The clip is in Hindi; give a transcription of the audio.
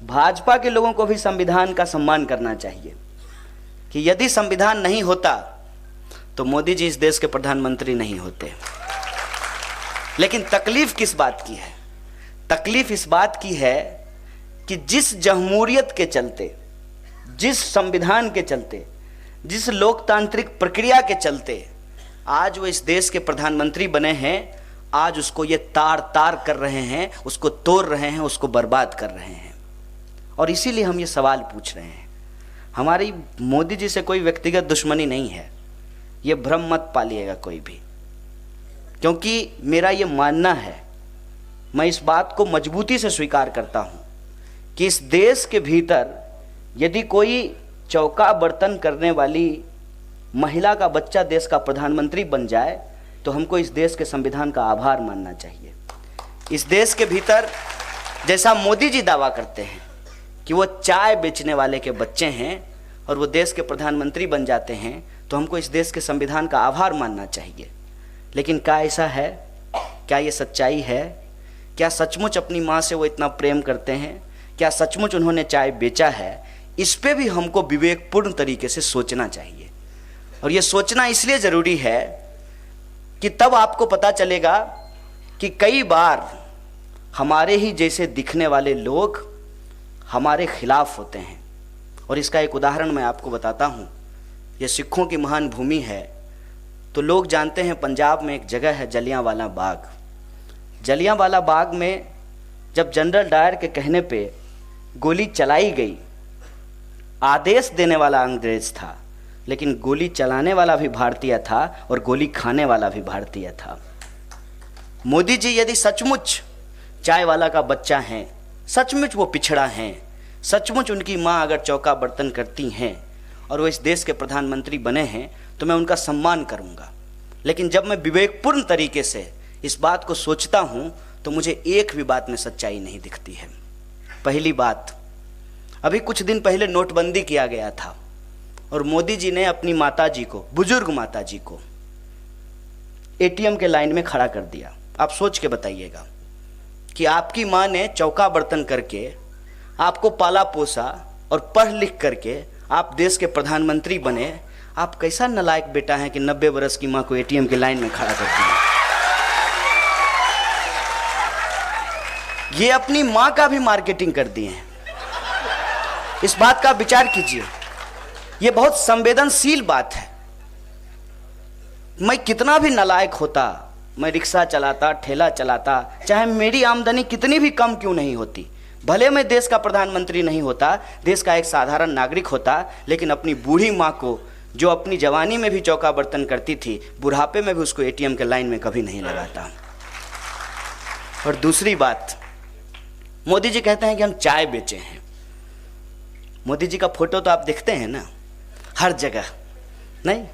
भाजपा के लोगों को भी संविधान का सम्मान करना चाहिए कि यदि संविधान नहीं होता तो मोदी जी इस देश के प्रधानमंत्री नहीं होते। लेकिन तकलीफ किस बात की है? तकलीफ इस बात की है कि जिस जमहूरियत के चलते, जिस संविधान के चलते, जिस लोकतांत्रिक प्रक्रिया के चलते आज वो इस देश के प्रधानमंत्री बने हैं, आज उसको ये तार तार कर रहे हैं, उसको तोड़ रहे हैं, उसको बर्बाद कर रहे हैं। और इसीलिए हम ये सवाल पूछ रहे हैं। हमारी मोदी जी से कोई व्यक्तिगत दुश्मनी नहीं है, ये भ्रम मत पालिएगा कोई भी, क्योंकि मेरा ये मानना है, मैं इस बात को मजबूती से स्वीकार करता हूँ कि इस देश के भीतर यदि कोई चौका बर्तन करने वाली महिला का बच्चा देश का प्रधानमंत्री बन जाए तो हमको इस देश के संविधान का आभार मानना चाहिए। इस देश के भीतर जैसा मोदी जी दावा करते हैं कि वो चाय बेचने वाले के बच्चे हैं और वो देश के प्रधानमंत्री बन जाते हैं, तो हमको इस देश के संविधान का आभार मानना चाहिए। लेकिन क्या ऐसा है? क्या ये सच्चाई है? क्या सचमुच अपनी माँ से वो इतना प्रेम करते हैं? क्या सचमुच उन्होंने चाय बेचा है? इस पे भी हमको विवेकपूर्ण तरीके से सोचना चाहिए। और ये सोचना इसलिए ज़रूरी है कि तब आपको पता चलेगा कि कई बार हमारे ही जैसे दिखने वाले लोग हमारे खिलाफ होते हैं। और इसका एक उदाहरण मैं आपको बताता हूँ। ये सिखों की महान भूमि है, तो लोग जानते हैं पंजाब में एक जगह है जलियांवाला बाग। जलियांवाला बाग में जब जनरल डायर के कहने पे गोली चलाई गई, आदेश देने वाला अंग्रेज था, लेकिन गोली चलाने वाला भी भारतीय था और गोली खाने वाला भी भारतीय था। मोदी जी यदि सचमुच चाय वाला का बच्चा हैं, सचमुच वो पिछड़ा हैं, सचमुच उनकी माँ अगर चौका बर्तन करती हैं और वो इस देश के प्रधानमंत्री बने हैं, तो मैं उनका सम्मान करूँगा। लेकिन जब मैं विवेकपूर्ण तरीके से इस बात को सोचता हूँ तो मुझे एक भी बात में सच्चाई नहीं दिखती है। पहली बात, अभी कुछ दिन पहले नोटबंदी किया गया था और मोदी जी ने अपनी माता जी को, बुजुर्ग माता जी को एटीएम के लाइन में खड़ा कर दिया। आप सोच के बताइएगा कि आपकी माँ ने चौका बर्तन करके आपको पाला पोसा और पढ़ लिख करके आप देश के प्रधानमंत्री बने, आप कैसा नालायक बेटा है कि 90 वर्ष की माँ को एटीएम के लाइन में खड़ा कर दिया। ये अपनी माँ का भी मार्केटिंग कर दिए हैं। इस बात का विचार कीजिए, ये बहुत संवेदनशील बात है। मैं कितना भी नालायक होता, मैं रिक्शा चलाता, ठेला चलाता, चाहे मेरी आमदनी कितनी भी कम क्यों नहीं होती, भले मैं देश का प्रधानमंत्री नहीं होता, देश का एक साधारण नागरिक होता, लेकिन अपनी बूढ़ी माँ को, जो अपनी जवानी में भी चौका बर्तन करती थी, बुढ़ापे में भी उसको एटीएम के लाइन में कभी नहीं लगाता। और दूसरी बात, मोदी जी कहते हैं कि हम चाय बेचे हैं। मोदी जी का फोटो तो आप देखते हैं ना हर जगह, नहीं?